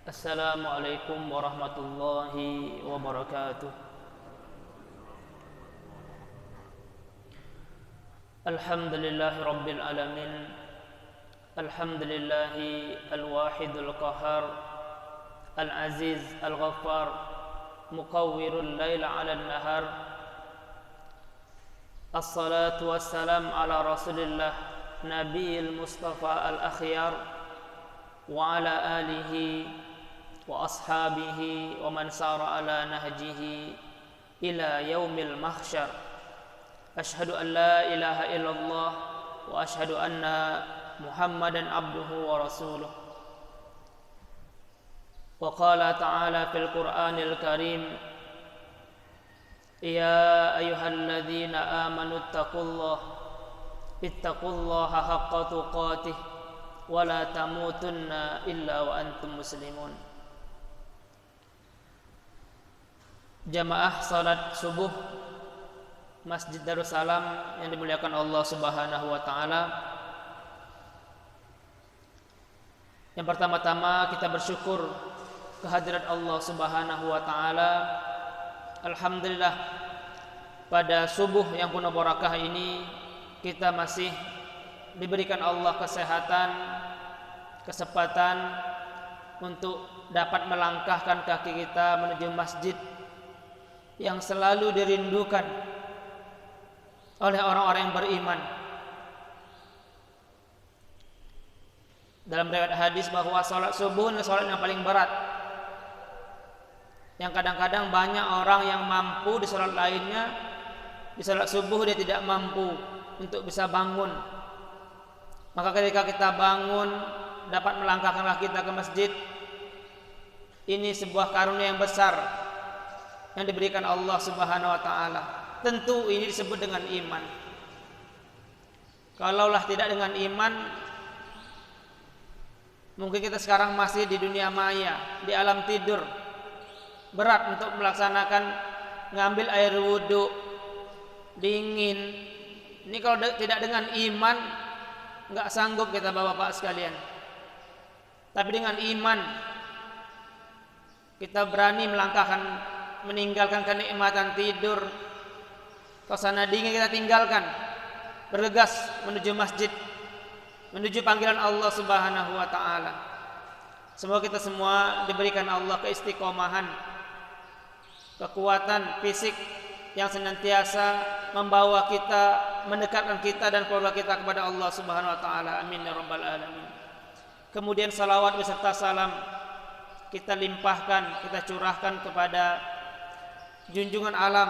Assalamualaikum warahmatullahi wabarakatuh. Alhamdulillahi rabbil alamin. Alhamdulillahi al-wahidul qahar, al-aziz al-ghaffar, muqawwirul laila 'alan nahar. Assalatu wassalam ala rasulillah nabiyil mustafa al-akhyar wa ala alihi wa ashabihi wa man sara ala nahjihi ila yaumil mahsyar. Asyhadu an la ilaha illallah wa asyhadu anna Muhammadan abduhu wa rasuluh. Wa qala ta'ala fil Qur'anil Karim, ya ayyuhalladzina amanu ittaqullaha haqqa tuqatih wa la tamutunna illa wa antum muslimun. Jamaah salat subuh Masjid Darussalam yang dimuliakan Allah Subhanahu wa taala. Yang pertama-tama kita bersyukur kehadirat Allah Subhanahu wa taala. Alhamdulillah, pada subuh yang penuh barakah ini kita masih diberikan Allah kesehatan, kesempatan untuk dapat melangkahkan kaki kita menuju masjid yang selalu dirindukan oleh orang-orang yang beriman. Dalam riwayat hadis bahwa salat subuh adalah salat yang paling berat, yang kadang-kadang banyak orang yang mampu di salat lainnya, di salat subuh dia tidak mampu untuk bisa bangun. Maka ketika kita bangun dapat melangkahkan kaki kita ke masjid, ini sebuah karunia yang besar yang diberikan Allah Subhanahu wa taala. Tentu ini disebut dengan iman. Kalaulah tidak dengan iman, mungkin kita sekarang masih di dunia maya, di alam tidur. Berat untuk melaksanakan ngambil air wudhu, dingin. Ini kalau tidak dengan iman, nggak sanggup kita bapak-bapak sekalian. Tapi dengan iman, kita berani meninggalkan kenikmatan tidur, suasana dingin kita tinggalkan, bergegas menuju masjid, menuju panggilan Allah Subhanahu wa taala. Semoga kita semua diberikan Allah keistiqomahan, kekuatan fisik yang senantiasa membawa kita, mendekatkan kita dan keluarga kita kepada Allah Subhanahu wa taala. Amin ya rabbal alamin. Kemudian salawat beserta salam kita limpahkan, kita curahkan kepada junjungan alam,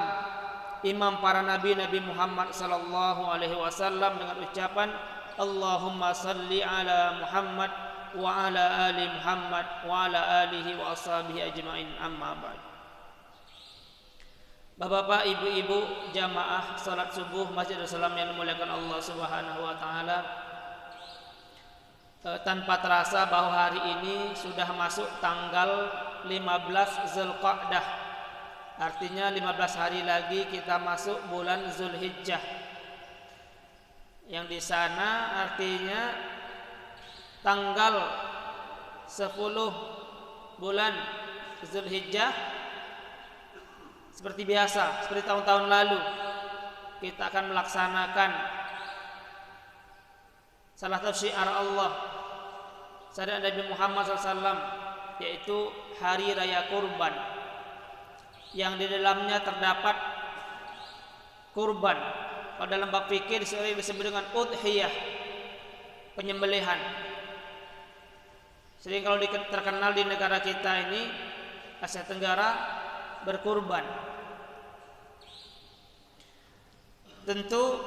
imam para nabi, Nabi Muhammad sallallahu alaihi wasallam, dengan ucapan Allahumma salli ala Muhammad wa ala ali Muhammad wa ala alihi wa ashabihi ajma'in, amma ba'd. Bapak-bapak, ibu-ibu, jamaah salat subuh Masjid Darussalam yang dimuliakan Allah Subhanahu wa taala, tanpa terasa bahwa hari ini sudah masuk tanggal 15 Zulqa'dah. Artinya 15 hari lagi kita masuk bulan Zulhijjah. Yang di sana artinya tanggal 10 bulan Zulhijjah, seperti biasa, seperti tahun-tahun lalu, kita akan melaksanakan salah satu syiar Allah, syariat Nabi Muhammad SAW, yaitu Hari Raya Kurban, yang di dalamnya terdapat kurban. Kalau dalam bab fikih disebut dengan udhiyah, penyembelihan. Sering kalau terkenal di negara kita ini, Asia Tenggara, berkurban. Tentu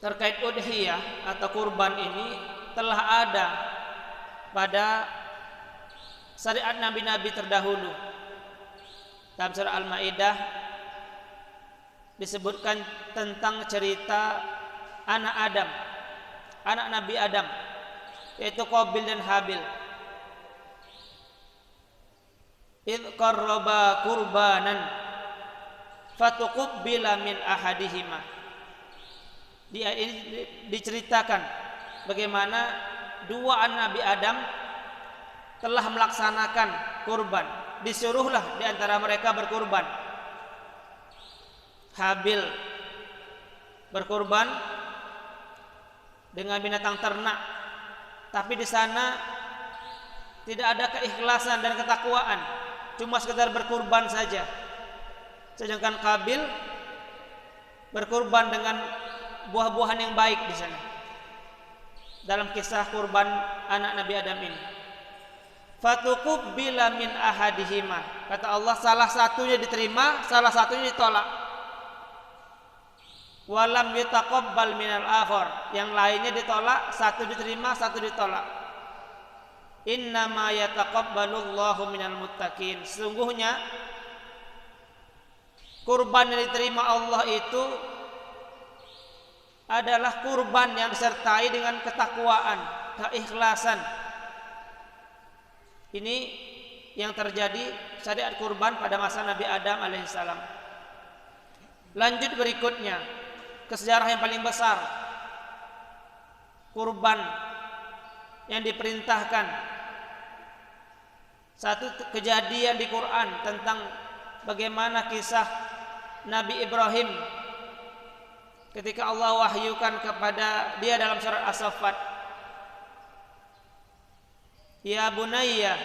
terkait udhiyah atau kurban ini telah ada pada syariat nabi-nabi terdahulu. Dalam surah Al-Maidah disebutkan tentang cerita anak Adam, anak Nabi Adam, yaitu Qabil dan Habil. Idh qarraba qurbanan fatuqbila min ahadihima. Dia ini diceritakan bagaimana dua anak Nabi Adam telah melaksanakan kurban, disuruhlah di antara mereka berkurban. Habil berkurban dengan binatang ternak, tapi di sana tidak ada keikhlasan dan ketakwaan, cuma sekedar berkurban saja. Sedangkan Kabil berkurban dengan buah-buahan yang baik di sana. Dalam kisah kurban anak Nabi Adam ini, fatuqbila min ahadihima, kata Allah, salah satunya diterima, salah satunya ditolak. Walam yutaqabbal minal akhar, yang lainnya ditolak, satu diterima, satu ditolak. Innama yataqabbalullahu minal muttaqin, sesungguhnya kurban yang diterima Allah itu adalah kurban yang disertai dengan ketakwaan, keikhlasan. Ini yang terjadi syariat kurban pada masa Nabi Adam alaihissalam. Lanjut berikutnya ke sejarah yang paling besar, kurban yang diperintahkan. Satu kejadian di Quran tentang bagaimana kisah Nabi Ibrahim ketika Allah wahyukan kepada dia dalam surat As-Saffat, ya bunayya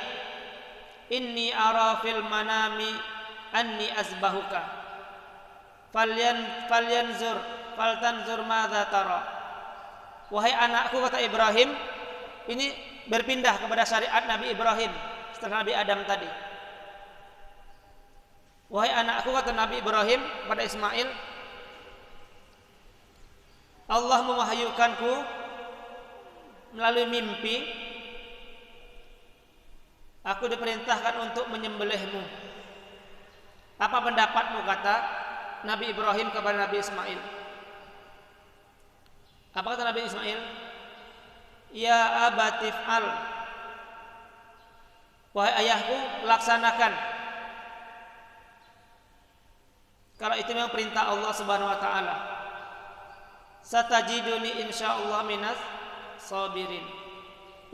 inni ara fil manami anni azbahuka faltanzur madza tara. Wahai anakku, kata Ibrahim, ini berpindah kepada syariat Nabi Ibrahim setelah Nabi Adam tadi. Wahai anakku, kata Nabi Ibrahim pada Ismail, Allah mewahyukanku melalui mimpi, aku diperintahkan untuk menyembelihmu. Apa pendapatmu, kata Nabi Ibrahim kepada Nabi Ismail. Apa kata Nabi Ismail? Ya abatif al, wahai ayahku, laksanakan. Kalau itu memang perintah Allah Subhanahu wa taala. Satajiduni insyaallah minas sabirin.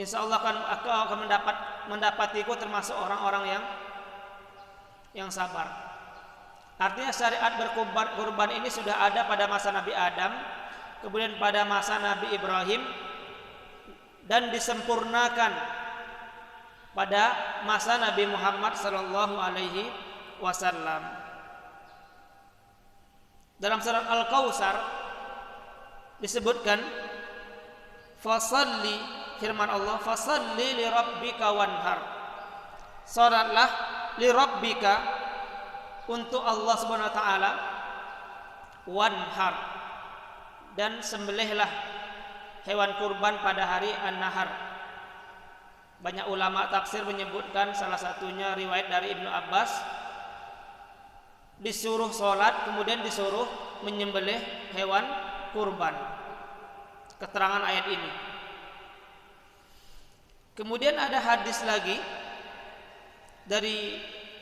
Insyaallah aku akan mendapatiku termasuk orang-orang yang sabar. Artinya syariat berkurban ini sudah ada pada masa Nabi Adam, kemudian pada masa Nabi Ibrahim, dan disempurnakan pada masa Nabi Muhammad sallallahu alaihi wasallam. Dalam surat Al-Kautsar disebutkan, fasalli, firman Allah, fasalli li rabbika wanhar, salatlah li rabbika, untuk Allah Subhanahu wa taala, wanhar, dan sembelihlah hewan kurban pada hari An-Nahar. Banyak ulama tafsir menyebutkan, salah satunya riwayat dari Ibnu Abbas, disuruh sholat kemudian disuruh menyembelih hewan kurban. Keterangan ayat ini. Kemudian ada hadis lagi dari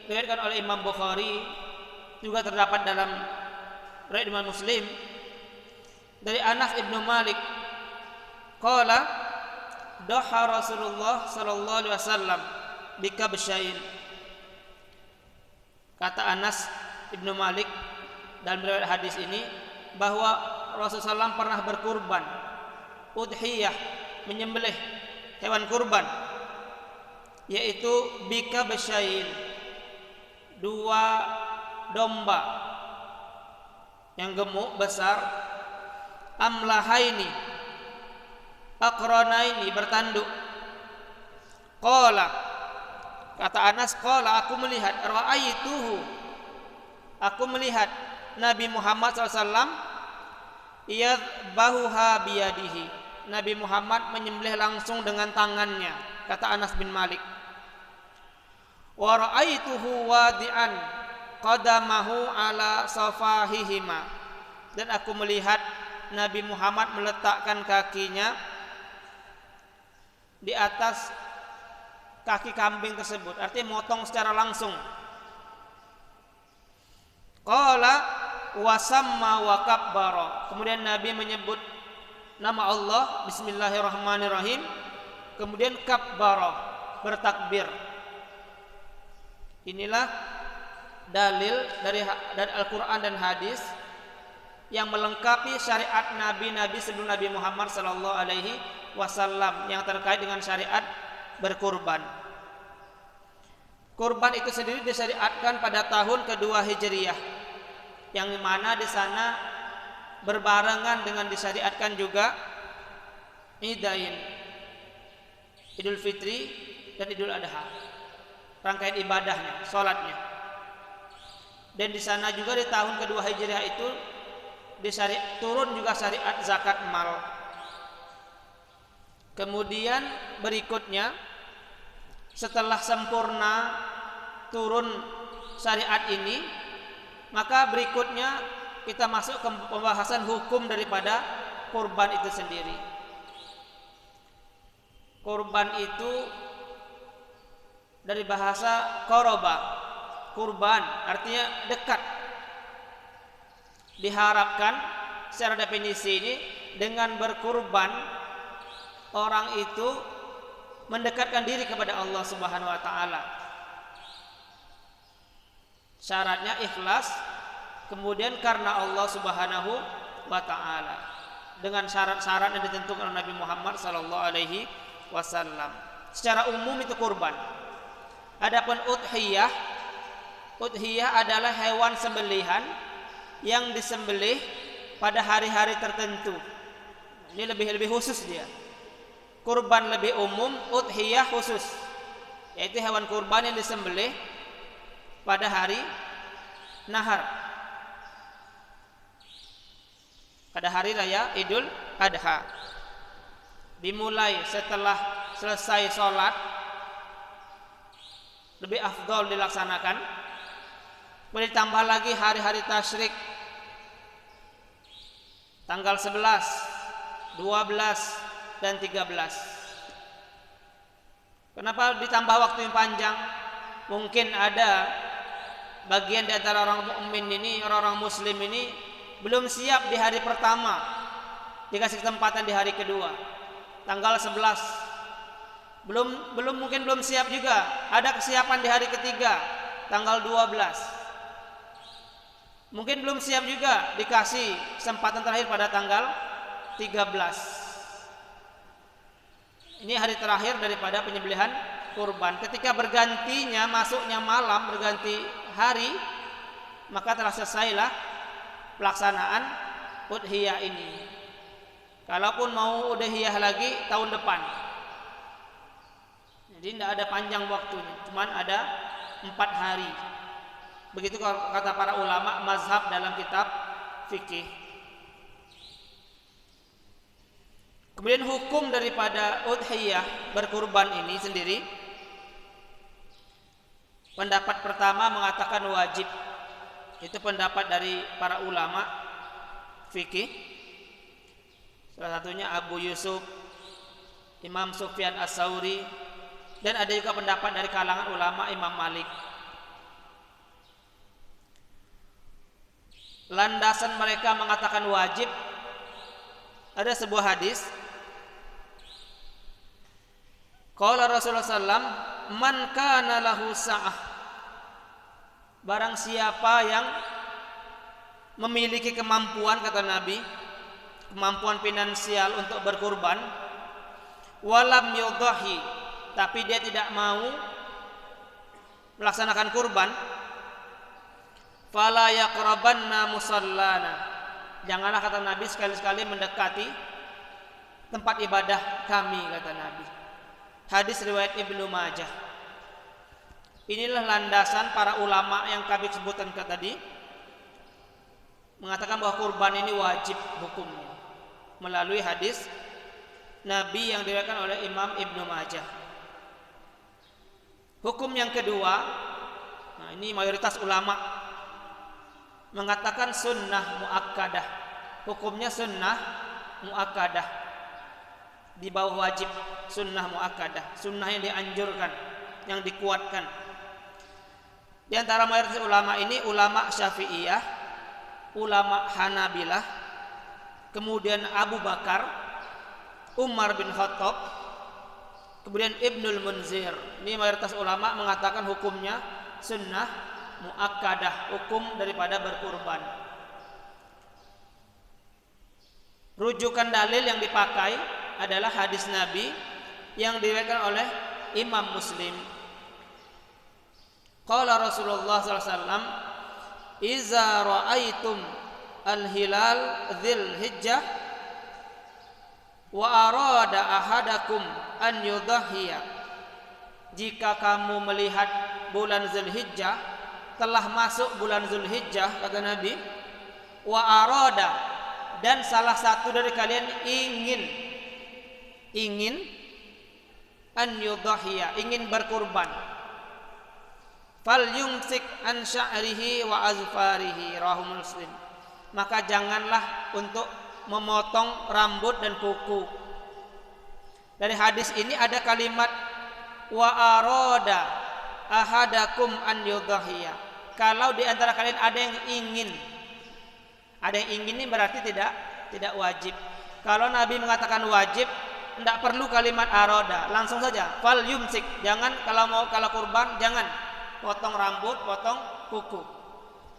diriwayatkan oleh Imam Bukhari, juga terdapat dalam riwayat Imam Muslim, dari Anas ibnu Malik, qala dhaha Rasulullah sallallahu alaihi wasallam bikabsyain. Kata Anas ibnu Malik dalam riwayat hadis ini bahwa Rasulullah SAW pernah berkurban, udhiyah, menyembelih hewan kurban, yaitu bikabsyain, 2 domba yang gemuk besar, amlahaini, aqranaini, bertanduk. Qala, kata Anas, qala, aku melihat, ra'aituhu, aku melihat Nabi Muhammad SAW yadbahuha biyadihi, Nabi Muhammad menyembelih langsung dengan tangannya, kata Anas bin Malik. Wa ra'aituhu wadi'an qadamahu ala safahihima, dan aku melihat Nabi Muhammad meletakkan kakinya di atas kaki kambing tersebut, artinya motong secara langsung. Qala wasamma wa kabbara, kemudian Nabi menyebut nama Allah, bismillahirrahmanirrahim, kemudian kabbara, bertakbir. Inilah dalil dari Al-Quran dan hadis yang melengkapi syariat nabi-nabi sebelum Nabi Muhammad sallallahu alaihi wasallam yang terkait dengan syariat berkurban. Kurban itu sendiri disyariatkan pada tahun kedua Hijriyah, yang mana di sana berbarengan dengan disyariatkan juga Idain, Idul Fitri dan Idul Adha, rangkaian ibadahnya, sholatnya. Dan di sana juga di tahun kedua Hijriah itu turun juga syariat zakat mal. Kemudian berikutnya setelah sempurna turun syariat ini, maka berikutnya kita masuk ke pembahasan hukum daripada kurban itu sendiri. Kurban itu dari bahasa qoroba, kurban artinya dekat. Diharapkan secara definisi ini dengan berkurban orang itu mendekatkan diri kepada Allah Subhanahu wa taala. Syaratnya ikhlas, kemudian karena Allah Subhanahu wa taala, dengan syarat-syarat yang ditentukan oleh Nabi Muhammad sallallahu alaihi wasallam. Secara umum itu kurban. Adapun udhiyah, udhiyah adalah hewan sembelihan yang disembelih pada hari-hari tertentu. Ini lebih khusus dia. Kurban lebih umum, udhiyah khusus, yaitu hewan kurban yang disembelih pada hari nahar, pada hari raya Idul Adha. Dimulai setelah selesai sholat, lebih afdol dilaksanakan. Boleh ditambah lagi hari-hari tasyrik, tanggal 11, 12 dan 13. Kenapa ditambah waktu yang panjang? Mungkin ada bagian di antara orang mukmin ini, orang-orang muslim ini belum siap di hari pertama, dikasih kesempatan di hari kedua. Tanggal 11 mungkin belum siap juga. Ada kesiapan di hari ketiga, tanggal 12. Mungkin belum siap juga, dikasih kesempatan terakhir pada tanggal 13. Ini hari terakhir daripada penyembelihan kurban. Ketika bergantinya, masuknya malam, berganti hari, maka telah selesailah pelaksanaan udhiyah ini. Kalaupun mau udhiyah lagi tahun depan, jadi tidak ada panjang waktunya, cuman ada 4 hari. Begitu kata para ulama mazhab dalam kitab fikih. Kemudian hukum daripada udhiyah berkurban ini sendiri, pendapat pertama mengatakan wajib. Itu pendapat dari para ulama fikih. Salah satunya Abu Yusuf, Imam Sufyan As-Sauri, dan ada juga pendapat dari kalangan ulama Imam Malik. Landasan mereka mengatakan wajib, ada sebuah hadis. Qala Rasulullah sallam, man kana lahu sa'ah, barang siapa yang memiliki kemampuan, kata Nabi, kemampuan finansial untuk berkurban, walam yudhahi, tapi dia tidak mau melaksanakan kurban, fala yaqrabanna musallana, janganlah, kata Nabi, sekali-sekali mendekati tempat ibadah kami, kata Nabi. Hadis riwayat Ibnu Majah. Inilah landasan para ulama yang kami sebutkan tadi, mengatakan bahwa kurban ini wajib hukumnya melalui hadis Nabi yang diriwayatkan oleh Imam Ibnu Majah. Hukum yang kedua, nah ini mayoritas ulama mengatakan sunnah muakkadah. Hukumnya sunnah muakkadah, di bawah wajib, sunnah muakkadah, sunnah yang dianjurkan, yang dikuatkan. Di antara mayoritas ulama ini ulama Syafi'iyah, ulama Hanabilah, kemudian Abu Bakar, Umar bin Khattab, Kemudian Ibnul Munzir, ini mayoritas ulama mengatakan hukumnya sunnah muakkadah, hukum daripada berkurban. Rujukan dalil yang dipakai adalah hadis Nabi yang diriwayatkan oleh Imam Muslim. Qala Rasulullah sallallahu alaihi wasallam, "Iza ra'aitum al-hilal dzil hijjah wa arada ahadakum an yudhhiya." Jika kamu melihat bulan Zulhijjah, telah masuk bulan Zulhijjah, kata Nabi, wa arada, dan salah satu dari kalian ingin an yudhhiya, ingin berkurban, fal yumsik an sya'rihi wa azfarihi, rawahu Muslim. Maka janganlah untuk memotong rambut dan kuku. Dari hadis ini ada kalimat wa arada ahadakum an yudhhiya. Kalau di antara kalian ada yang ingin ini berarti tidak wajib. Kalau Nabi mengatakan wajib, tidak perlu kalimat arada, langsung saja fal yumsik. Jangan kalau kurban jangan potong rambut, potong kuku.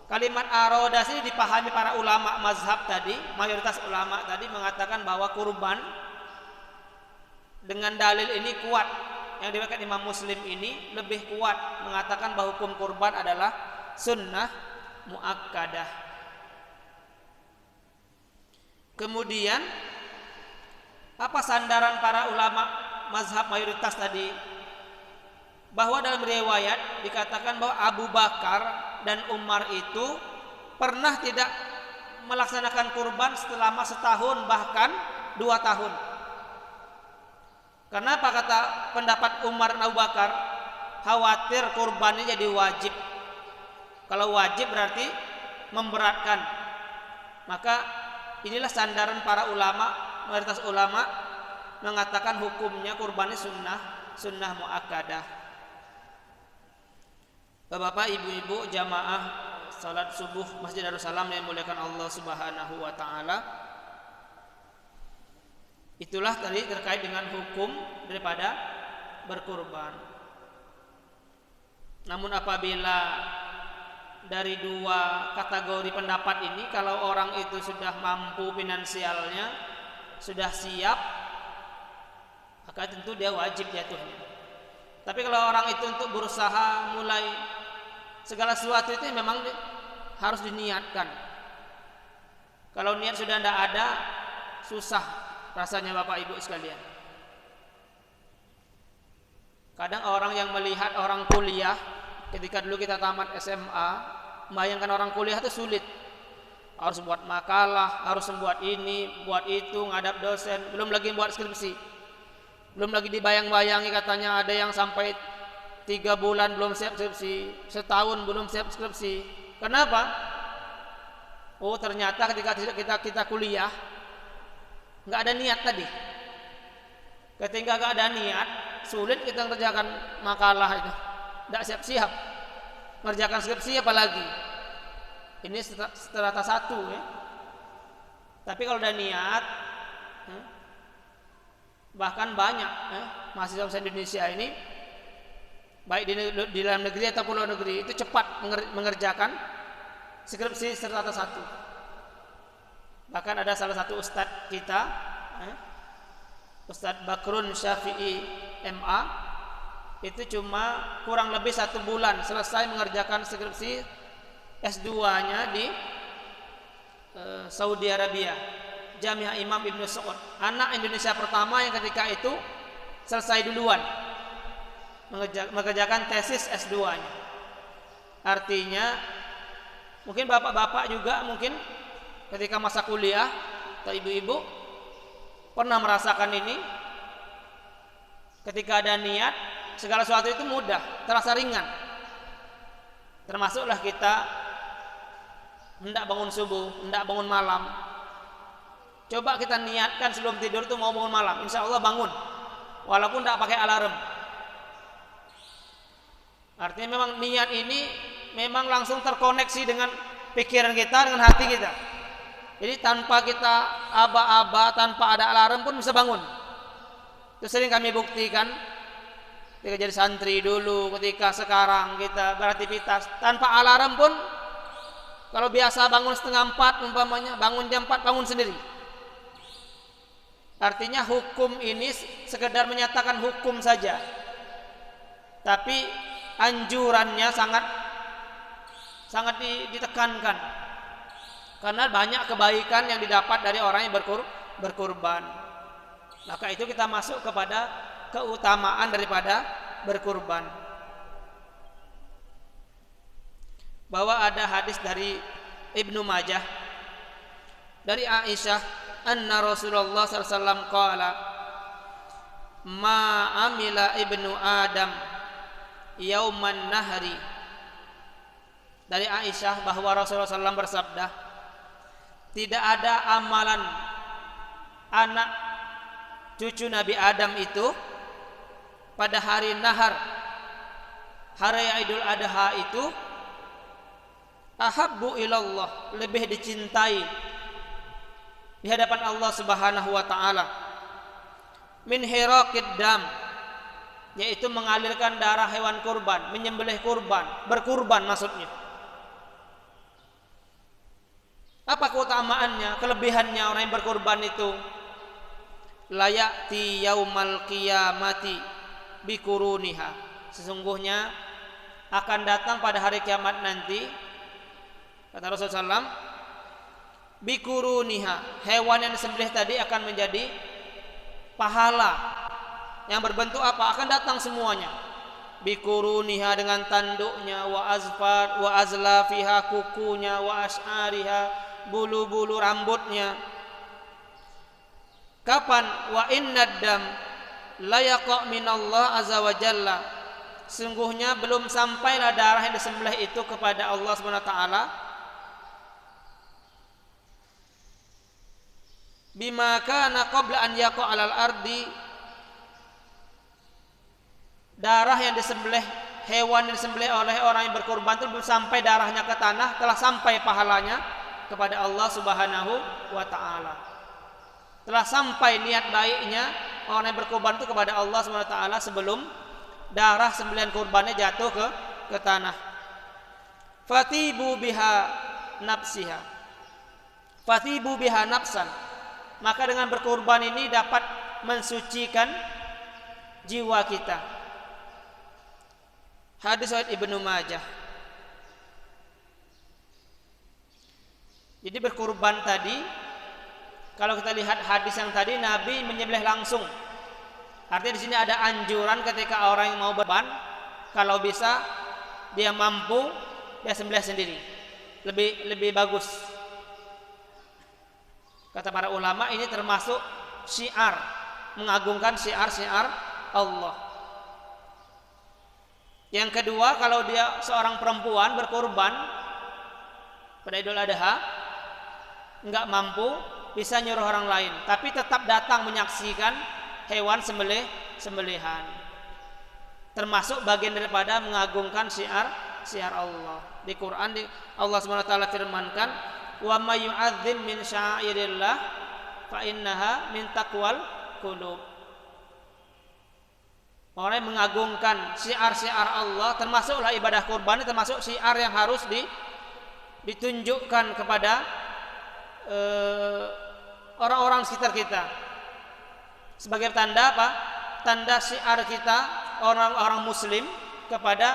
Kalimat arada sini dipahami para ulama mazhab tadi, mayoritas ulama tadi mengatakan bahwa kurban dengan dalil ini kuat. Yang diriwayatkan Imam Muslim ini lebih kuat, mengatakan bahwa hukum kurban adalah sunnah muakkadah. Kemudian apa sandaran para ulama mazhab mayoritas tadi? Bahwa dalam riwayat dikatakan bahwa Abu Bakar dan Umar itu pernah tidak melaksanakan kurban selama setahun, bahkan 2 tahun. Kenapa kata pendapat Umar dan Abu Bakar? Khawatir kurbannya jadi wajib. Kalau wajib berarti memberatkan. Maka inilah sandaran para ulama, mayoritas ulama mengatakan hukumnya kurbannya sunnah muakkadah. Bapak, ibu-ibu jamaah salat subuh Masjid Darussalam yang dimuliakan Allah Subhanahu wa taala. Itulah tadi terkait dengan hukum daripada berkurban. Namun apabila dari 2 kategori pendapat ini, kalau orang itu sudah mampu finansialnya, sudah siap, maka tentu dia wajib jatuhnya. Tapi kalau orang itu untuk berusaha mulai segala sesuatu itu memang harus diniatkan. Kalau niat sudah tidak ada, susah rasanya Bapak Ibu sekalian. Kadang orang yang melihat orang kuliah, ketika dulu kita tamat SMA, membayangkan orang kuliah itu sulit. Harus buat makalah, harus membuat ini, buat itu, ngadap dosen, belum lagi buat skripsi. Belum lagi dibayang-bayangi katanya ada yang sampai 3 bulan belum siap skripsi, setahun belum siap skripsi. Kenapa? Oh, ternyata ketika kita kuliah nggak ada niat tadi. Ketika nggak ada niat, sulit kita mengerjakan makalah itu. Nggak siap-siap. Mengerjakan skripsi apalagi. Ini strata 1 ya. Tapi kalau ada niat, bahkan banyak mahasiswa Indonesia ini, baik di dalam negeri atau luar negeri, itu cepat mengerjakan skripsi strata 1. Bahkan ada salah satu ustadz kita, Ustadz Bakrun Syafi'i MA, itu cuma kurang lebih 1 bulan selesai mengerjakan skripsi S2-nya di Saudi Arabia, Jami'ah Imam Ibn Saud. Anak Indonesia pertama yang ketika itu selesai duluan mengerjakan tesis S2-nya. Artinya mungkin bapak-bapak juga mungkin ketika masa kuliah atau ibu-ibu pernah merasakan ini. Ketika ada niat, segala sesuatu itu mudah, terasa ringan. Termasuklah kita hendak bangun subuh, hendak bangun malam. Coba kita niatkan sebelum tidur itu mau bangun malam, insya Allah bangun, walaupun tidak pakai alarm. Artinya memang niat ini memang langsung terkoneksi dengan pikiran kita, dengan hati kita. Jadi tanpa kita aba-aba, tanpa ada alarm pun bisa bangun. Itu sering kami buktikan ketika jadi santri dulu, ketika sekarang kita beraktivitas tanpa alarm pun, kalau biasa bangun setengah 4 umpamanya, bangun jam 4 bangun sendiri. Artinya hukum ini sekedar menyatakan hukum saja, tapi anjurannya sangat ditekankan, karena banyak kebaikan yang didapat dari orang yang berkurban. Maka itu kita masuk kepada keutamaan daripada berkurban. Bahwa ada hadis dari Ibnu Majah dari Aisyah, anna Rasulullah sallallahu alaihi wasallam qala ma amila ibnu Adam yauman nahri. Dari Aisyah bahwa Rasulullah SAW bersabda, tidak ada amalan anak cucu Nabi Adam itu pada hari nahar, hari Idul Adha itu, ahabbu ilallah, lebih dicintai di hadapan Allah Subhanahu wa taala, min hiraqid dam, yaitu mengalirkan darah hewan kurban, menyembelih kurban, berkurban maksudnya. Apa keutamaannya, kelebihannya orang yang berkurban itu? Layati yaumal qiyamati bikuruniha, sesungguhnya akan datang pada hari kiamat nanti, kata Rasulullah SAW, bikuruniha, hewan yang disembelih tadi akan menjadi pahala yang berbentuk apa? Akan datang semuanya. Bikuruniha, dengan tanduknya, wa azfar wa azlafiha, kukunya, wa ash'ariha, bulu-bulu rambutnya. Kapan? Wa innad dam la yaqa' minallah azza wa jalla, sungguhnya belum sampailah darah yang disembelih itu kepada Allah Subhanahu wa taala, bima kana qabla an yaqa' 'alal ardi, darah yang disembelih, hewan yang disembelih oleh orang yang berkurban itu belum sampai darahnya ke tanah, telah sampai pahalanya kepada Allah Subhanahu wa taala. Telah sampai niat baiknya orang yang berkurban itu kepada Allah Subhanahu wa taala sebelum darah sembelihan kurbannya jatuh ke tanah. Fatibu biha nafsiha, fatibu biha nafsan, maka dengan berkurban ini dapat mensucikan jiwa kita. Hadis riwayat Ibnu Majah. Jadi berkurban tadi, kalau kita lihat hadis yang tadi, Nabi menyembelih langsung. Artinya di sini ada anjuran ketika orang yang mau berkurban, kalau bisa dia mampu, dia sembelih sendiri, lebih bagus. Kata para ulama, ini termasuk syiar, mengagungkan syiar-syiar Allah. Yang kedua, kalau dia seorang perempuan berkurban pada Idul Adha, enggak mampu, bisa nyuruh orang lain, tapi tetap datang menyaksikan hewan sembelihan. Termasuk bagian daripada mengagungkan syiar Allah. Di Quran Allah Subhanahu wa taala firmankan, wa may yu'azzim min sya'airillah fa innaha min taqwal qulub. Orang yang mengagungkan syiar-syiar Allah, termasuklah ibadah kurban, termasuk syiar yang harus ditunjukkan kepada orang-orang sekitar kita, sebagai tanda apa? Tanda syiar kita, orang-orang muslim, kepada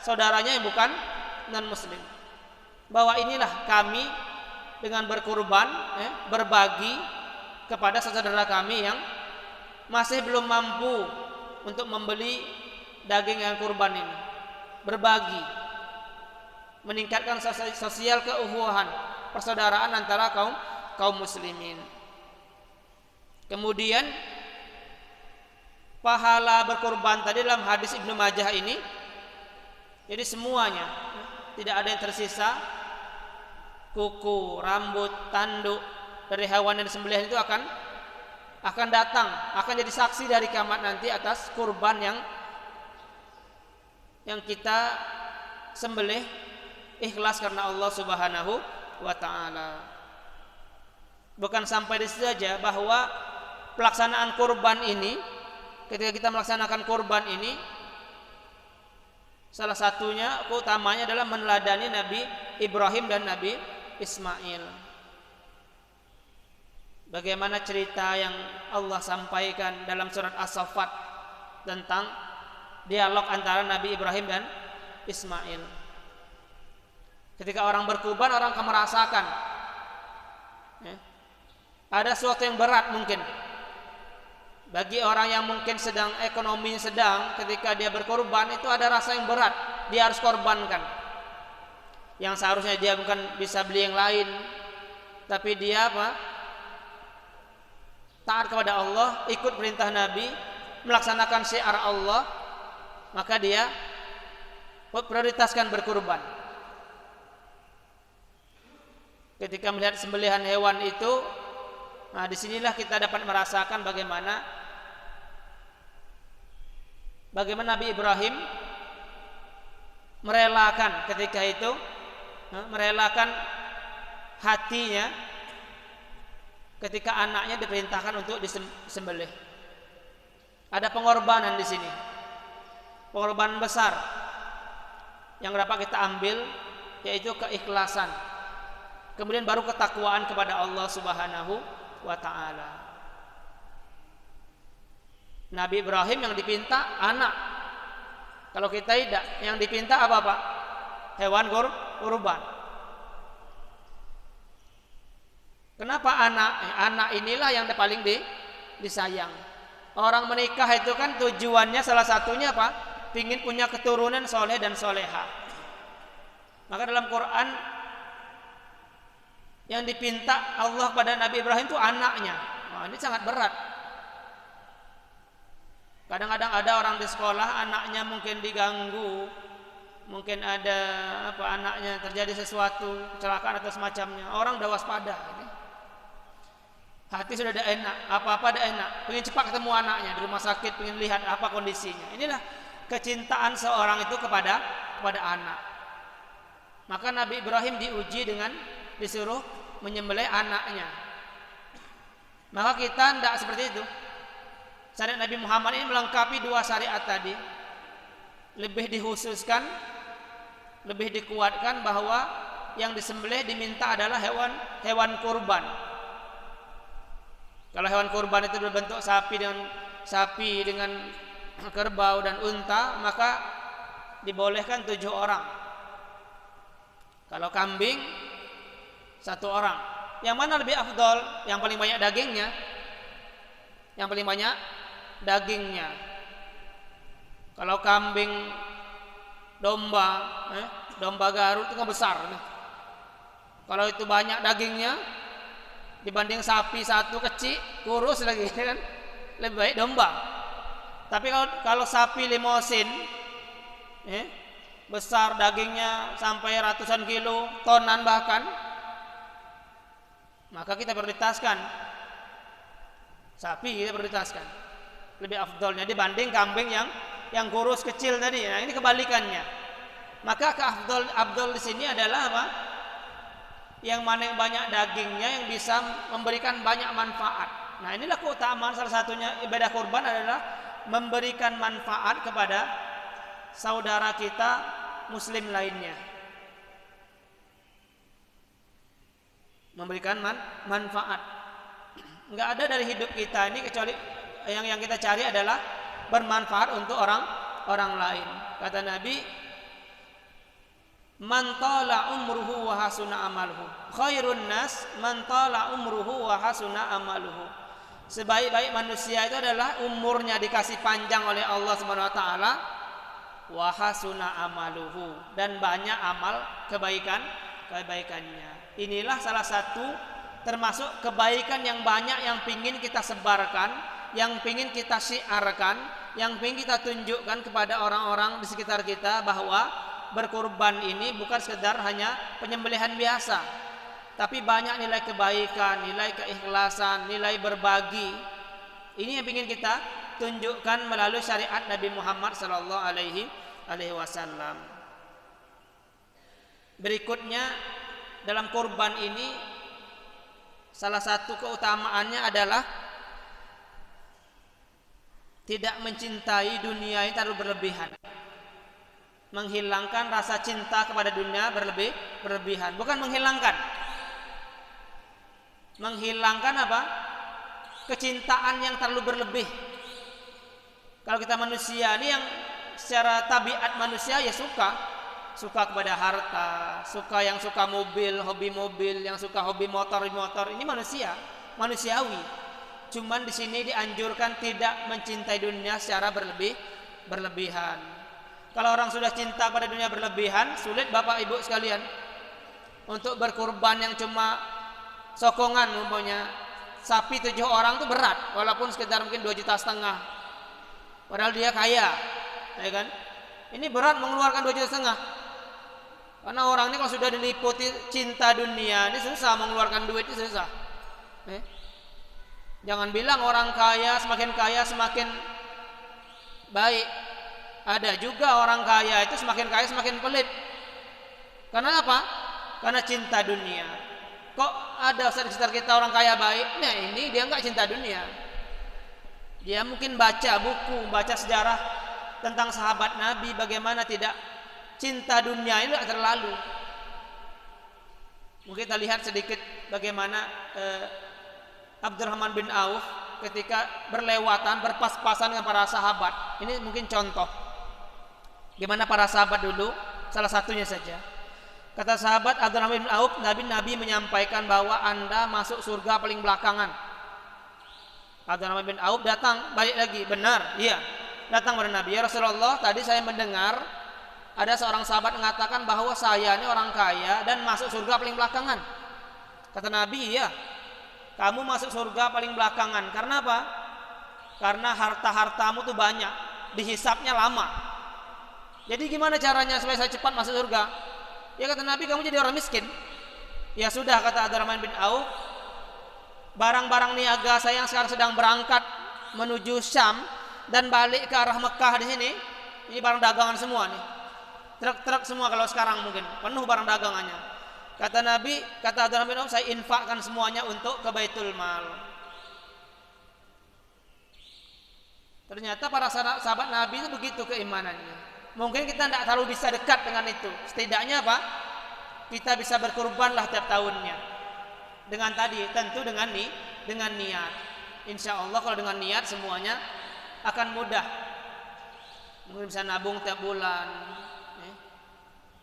saudaranya yang bukan non muslim, bahwa inilah kami dengan berkurban, berbagi kepada saudara kami yang masih belum mampu untuk membeli daging yang kurban ini. Berbagi, meningkatkan sosial keuhuhan, persaudaraan antara kaum muslimin. Kemudian pahala berkurban tadi dalam hadis Ibnu Majah ini, jadi semuanya, tidak ada yang tersisa. Kuku, rambut, tanduk dari hewan yang disembelih itu akan datang, akan jadi saksi dari kiamat nanti atas kurban yang kita sembelih ikhlas karena Allah Subhanahu wa ta'ala. Bukan sampai di situ saja, bahwa pelaksanaan kurban ini, ketika kita melaksanakan kurban ini, Salah satunya keutamanya adalah meneladani Nabi Ibrahim dan Nabi Ismail. Bagaimana cerita yang Allah sampaikan dalam surat As-Saffat tentang dialog antara Nabi Ibrahim dan Ismail. Ketika orang berkurban, orang akan merasakan ada sesuatu yang berat mungkin. Bagi orang yang mungkin sedang ekonominya sedang, ketika dia berkorban itu ada rasa yang berat, dia harus korbankan. Yang seharusnya dia bukan bisa beli yang lain, tapi dia taat kepada Allah, ikut perintah Nabi, melaksanakan syiar Allah, maka dia prioritaskan berkorban. Ketika melihat sembelihan hewan itu, nah disinilah kita dapat merasakan bagaimana Nabi Ibrahim merelakan ketika itu, merelakan hatinya ketika anaknya diperintahkan untuk disembelih. Ada pengorbanan di sini, pengorbanan besar yang dapat kita ambil, yaitu keikhlasan, kemudian baru ketakwaan kepada Allah Subhanahu wa ta'ala. Nabi Ibrahim yang dipinta anak. Kalau kita tidak, yang dipinta apa Pak? Hewan kurban. Kenapa anak? Anak inilah yang paling disayang. Orang menikah itu kan tujuannya salah satunya apa? Pingin punya keturunan soleh dan soleha. Maka dalam Quran yang dipinta Allah pada Nabi Ibrahim itu anaknya. Nah, ini sangat berat. Kadang-kadang ada orang di sekolah anaknya mungkin diganggu, mungkin ada anaknya terjadi sesuatu kecelakaan atau semacamnya. Orang udah waspada. Hati sudah ada enak, apa-apa ada enak. Pengen cepat ketemu anaknya di rumah sakit, pengen lihat apa kondisinya. Inilah kecintaan seorang itu kepada anak. Maka Nabi Ibrahim diuji dengan disuruh menyembelih anaknya. Maka kita tidak seperti itu. Syariat Nabi Muhammad ini melengkapi dua syariat tadi. Lebih dikhususkan, lebih dikuatkan bahwa yang disembelih diminta adalah hewan kurban. Kalau hewan kurban itu berbentuk sapi dengan kerbau dan unta, maka dibolehkan 7 orang. Kalau kambing 1 orang. Yang mana lebih afdol? Yang paling banyak dagingnya. Yang paling banyak dagingnya. Kalau kambing domba Garut itu kan besar. Kalau itu banyak dagingnya dibanding sapi satu kecil kurus lagi kan, lebih baik domba. Tapi kalau sapi limosin besar dagingnya sampai ratusan kilo, tonan bahkan, maka kita prioritaskan sapi, kita prioritaskan lebih afdolnya dibanding kambing yang kurus kecil tadi. Nah, ini kebalikannya. Maka afdol di sini adalah apa? Yang mana yang banyak dagingnya, yang bisa memberikan banyak manfaat. Nah, inilah keutamaan salah satunya ibadah kurban adalah memberikan manfaat kepada saudara kita muslim lainnya. Memberikan manfaat. Enggak ada dari hidup kita ini kecuali yang kita cari adalah bermanfaat untuk orang lain. Kata Nabi, man tala umruhu wa hasuna amaluhu. Khairun nas man tala umruhu wa hasuna amaluhu. Sebaik-baik manusia itu adalah umurnya dikasih panjang oleh Allah Subhanahu wa taala, wa hasuna amaluhu, dan banyak amal kebaikannya. Inilah salah satu termasuk kebaikan yang banyak yang pingin kita sebarkan, yang pingin kita syiarkan, yang pingin kita tunjukkan kepada orang-orang di sekitar kita bahwa berkurban ini bukan sekedar hanya penyembelihan biasa, tapi banyak nilai kebaikan, nilai keikhlasan, nilai berbagi. Ini yang ingin kita tunjukkan melalui syariat Nabi Muhammad sallallahu alaihi wasallam. Berikutnya dalam kurban ini salah satu keutamaannya adalah tidak mencintai dunia yang terlalu berlebihan. menghilangkan rasa cinta kepada dunia berlebihan. Bukan menghilangkan apa? Kecintaan yang terlalu berlebih. Kalau kita manusia ini yang secara tabiat manusia ya suka kepada harta, yang suka mobil, hobi mobil, yang suka hobi motor, ini manusiawi. Cuman di sini dianjurkan tidak mencintai dunia secara berlebihan. Kalau orang sudah cinta pada dunia berlebihan, sulit Bapak Ibu sekalian untuk berkurban yang cuma sokongan. Umpamanya sapi 7 orang itu berat, walaupun sekitar mungkin 2,5 juta. Padahal dia kaya, ya kan? Ini berat mengeluarkan 2,5 juta. Karena orang ini kalau sudah diliputi cinta dunia, ini susah mengeluarkan duit, ini susah. Jangan bilang orang kaya semakin baik. Ada juga orang kaya itu semakin kaya semakin pelit. Karena apa? Karena cinta dunia. Kok ada di sekitar kita orang kaya baik? Nah ini dia nggak cinta dunia. Dia mungkin baca buku, baca sejarah tentang sahabat Nabi, bagaimana tidak cinta dunia itu terlalu. Mungkin kita lihat sedikit bagaimana Abdurrahman bin Auf ketika berlewatan berpas-pasan dengan para sahabat. Ini mungkin contoh gimana para sahabat dulu, salah satunya saja. Kata sahabat Abdurrahman bin Auf, Nabi menyampaikan bahwa Anda masuk surga paling belakangan. Abdurrahman bin Auf datang balik lagi, benar, iya, datang kepada Nabi, ya Rasulullah, tadi saya mendengar ada seorang sahabat mengatakan bahwa saya ini orang kaya dan masuk surga paling belakangan. Kata Nabi, iya, kamu masuk surga paling belakangan. Karena apa? Karena harta-hartamu tuh banyak, dihisapnya lama. Jadi gimana caranya supaya saya cepat masuk surga? Ya kata Nabi, kamu jadi orang miskin. Ya sudah, kata Abdurrahman bin Auf, barang-barang niaga saya yang sekarang sedang berangkat menuju Syam dan balik ke arah Mekah di sini, ini barang dagangan semua nih. Truk-truk semua kalau sekarang mungkin penuh barang dagangannya. Kata Nabi, kata Abdurrahman bin Auf, saya infakkan semuanya untuk ke Baitul Mal. Ternyata para sahabat Nabi itu begitu keimanannya. Mungkin kita tidak terlalu bisa dekat dengan itu. Setidaknya apa? Kita bisa berkurbanlah tiap tahunnya. Dengan tadi, tentu dengan niat. Insya Allah kalau dengan niat semuanya akan mudah. Mungkin bisa nabung tiap bulan,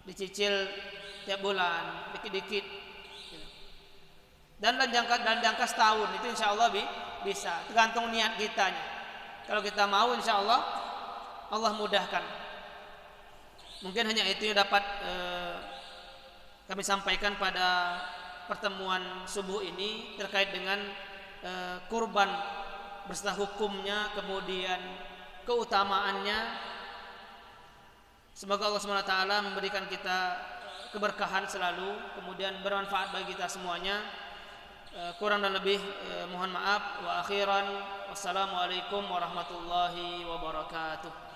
dicicil tiap bulan, dikit-dikit. Dan dalam jangka setahun itu insya Allah bisa. Tergantung niat kitanya. Kalau kita mau insya Allah, Allah mudahkan. Mungkin hanya itu yang dapat kami sampaikan pada pertemuan subuh ini terkait dengan kurban beserta hukumnya, kemudian keutamaannya. Semoga Allah SWT memberikan kita keberkahan selalu, kemudian bermanfaat bagi kita semuanya. Kurang dan lebih mohon maaf. Wa akhiran, wassalamualaikum warahmatullahi wabarakatuh.